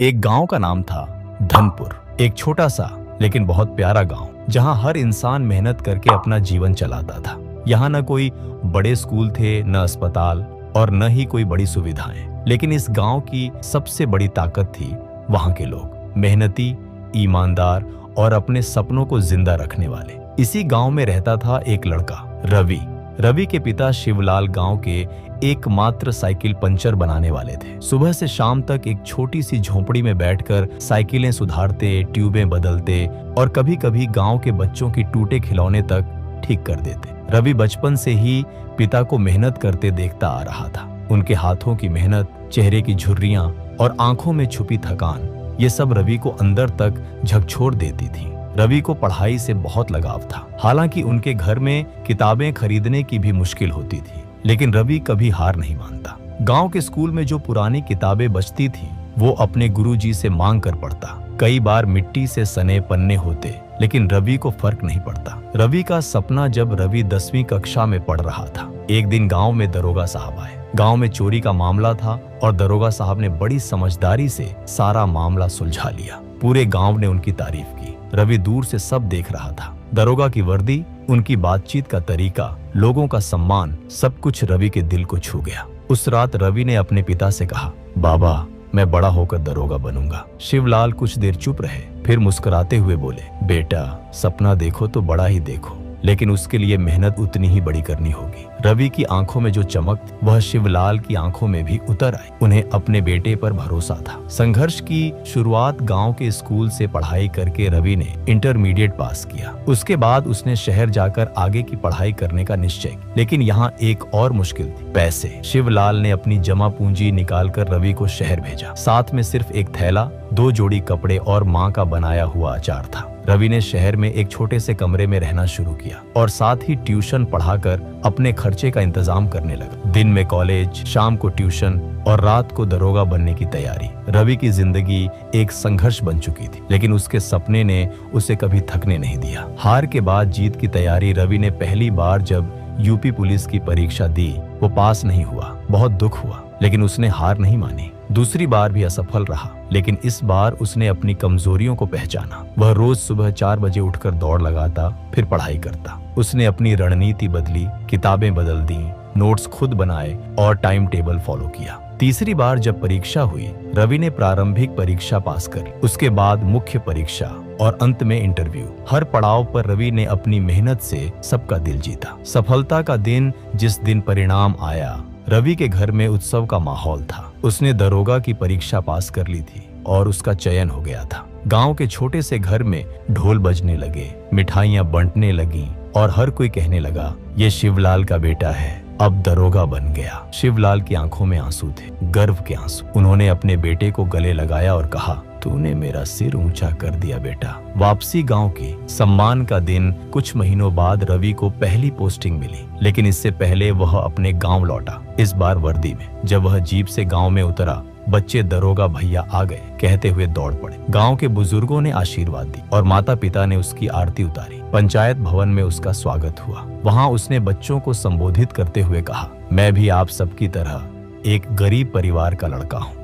एक गांव का नाम था धनपुर। एक छोटा सा लेकिन बहुत प्यारा गांव, जहां हर इंसान मेहनत करके अपना जीवन चलाता था। यहाँ न कोई बड़े स्कूल थे, न अस्पताल और न ही कोई बड़ी सुविधाएं, लेकिन इस गांव की सबसे बड़ी ताकत थी वहां के लोग, मेहनती, ईमानदार और अपने सपनों को जिंदा रखने वाले। इसी गांव में रहता था एक लड़का, रवि। रवि के पिता शिवलाल गांव के एकमात्र साइकिल पंचर बनाने वाले थे। सुबह से शाम तक एक छोटी सी झोपड़ी में बैठकर साइकिलें सुधारते, ट्यूबें बदलते और कभी कभी गांव के बच्चों की टूटे खिलौने तक ठीक कर देते। रवि बचपन से ही पिता को मेहनत करते देखता आ रहा था। उनके हाथों की मेहनत, चेहरे की झुर्रियां और आंखों में छुपी थकान, ये सब रवि को अंदर तक झकझोर देती थी। रवि को पढ़ाई से बहुत लगाव था। हालांकि उनके घर में किताबें खरीदने की भी मुश्किल होती थी, लेकिन रवि कभी हार नहीं मानता। गांव के स्कूल में जो पुरानी किताबें बचती थी, वो अपने गुरुजी से मांग कर पढ़ता। कई बार मिट्टी से सने पन्ने होते, लेकिन रवि को फर्क नहीं पड़ता। रवि का सपना जब रवि 10वीं कक्षा में पढ़ रहा था। एक दिन गांव में दरोगा साहब आए। गांव में चोरी का मामला था और दरोगा साहब ने बड़ी समझदारी से सारा मामला सुलझा लिया। पूरे गांव ने उनकी तारीफ की। रवि दूर से सब देख रहा था। दरोगा की वर्दी, उनकी बातचीत का तरीका, लोगों का सम्मान, सब कुछ रवि के दिल को छू गया। उस रात रवि ने अपने पिता से कहा, बाबा, मैं बड़ा होकर दरोगा बनूंगा। शिवलाल कुछ देर चुप रहे, फिर मुस्कुराते हुए बोले, बेटा, सपना देखो तो बड़ा ही देखो, लेकिन उसके लिए मेहनत उतनी ही बड़ी करनी होगी। रवि की आंखों में जो चमक थी, वह शिवलाल की आंखों में भी उतर आई। उन्हें अपने बेटे पर भरोसा था। संघर्ष की शुरुआत गांव के स्कूल से पढ़ाई करके रवि ने इंटरमीडिएट पास किया। उसके बाद उसने शहर जाकर आगे की पढ़ाई करने का निश्चय किया। लेकिन यहाँ एक और मुश्किल थी, पैसे। शिवलाल ने अपनी जमा पूंजी निकालकर रवि को शहर भेजा। साथ में सिर्फ एक थैला, 2 जोड़ी कपड़े और माँ का बनाया हुआ अचार था। रवि ने शहर में एक छोटे से कमरे में रहना शुरू किया और साथ ही ट्यूशन पढ़ाकर अपने खर्चे का इंतजाम करने लगा। दिन में कॉलेज, शाम को ट्यूशन और रात को दरोगा बनने की तैयारी। रवि की जिंदगी एक संघर्ष बन चुकी थी, लेकिन उसके सपने ने उसे कभी थकने नहीं दिया। हार के बाद जीत की तैयारी। रवि ने पहली बार जब यूपी पुलिस की परीक्षा दी, वो पास नहीं हुआ। बहुत दुख हुआ, लेकिन उसने हार नहीं मानी। दूसरी बार भी असफल रहा, लेकिन इस बार उसने अपनी कमजोरियों को पहचाना। वह रोज सुबह 4 बजे उठकर दौड़ लगाता, फिर पढ़ाई करता। उसने अपनी रणनीति बदली, किताबें बदल दी, नोट्स खुद बनाए और टाइम टेबल फॉलो किया। तीसरी बार जब परीक्षा हुई, रवि ने प्रारंभिक परीक्षा पास करी, उसके बाद मुख्य परीक्षा और अंत में इंटरव्यू। हर पड़ाव पर रवि ने अपनी मेहनत से सबका दिल जीता। सफलता का दिन जिस दिन परिणाम आया, रवि के घर में उत्सव का माहौल था। उसने दरोगा की परीक्षा पास कर ली थी और उसका चयन हो गया था। गांव के छोटे से घर में ढोल बजने लगे, मिठाइयां बंटने लगीं और हर कोई कहने लगा, ये शिवलाल का बेटा है, अब दरोगा बन गया। शिवलाल की आंखों में आंसू थे, गर्व के आंसू। उन्होंने अपने बेटे को गले लगाया और कहा, तूने मेरा सिर ऊंचा कर दिया बेटा। वापसी गांव की। सम्मान का दिन। कुछ महीनों बाद रवि को पहली पोस्टिंग मिली, लेकिन इससे पहले वह अपने गांव लौटा, इस बार वर्दी में। जब वह जीप से गांव में उतरा, बच्चे दरोगा भैया आ गए कहते हुए दौड़ पड़े। गांव के बुजुर्गों ने आशीर्वाद दी और माता पिता ने उसकी आरती उतारी। पंचायत भवन में उसका स्वागत हुआ। वहां उसने बच्चों को संबोधित करते हुए कहा, मैं भी आप सबकी तरह एक गरीब परिवार का लड़का हूँ।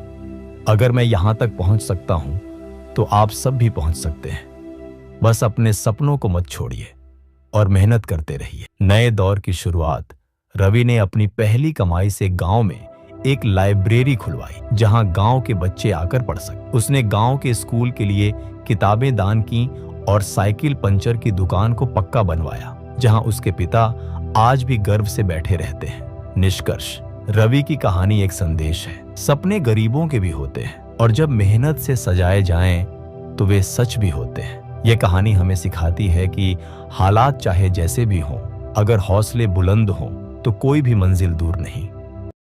अगर मैं यहाँ तक पहुँच सकता हूँ, तो आप सब भी पहुँच सकते हैं। बस अपने सपनों को मत छोड़िए और मेहनत करते रहिए। नए दौर की शुरुआत। रवि ने अपनी पहली कमाई से गांव में एक लाइब्रेरी खुलवाई, जहां गांव के बच्चे आकर पढ़ सके। उसने गांव के स्कूल के लिए किताबें दान की और साइकिल पंचर की दुकान को पक्का बनवाया, जहां उसके पिता आज भी गर्व से बैठे रहते हैं। निष्कर्ष, रवि की कहानी एक संदेश है। सपने गरीबों के भी होते हैं और जब मेहनत से सजाए जाएं, तो वे सच भी होते हैं। यह कहानी हमें सिखाती है कि हालात चाहे जैसे भी हों, अगर हौसले बुलंद हों, तो कोई भी मंजिल दूर नहीं।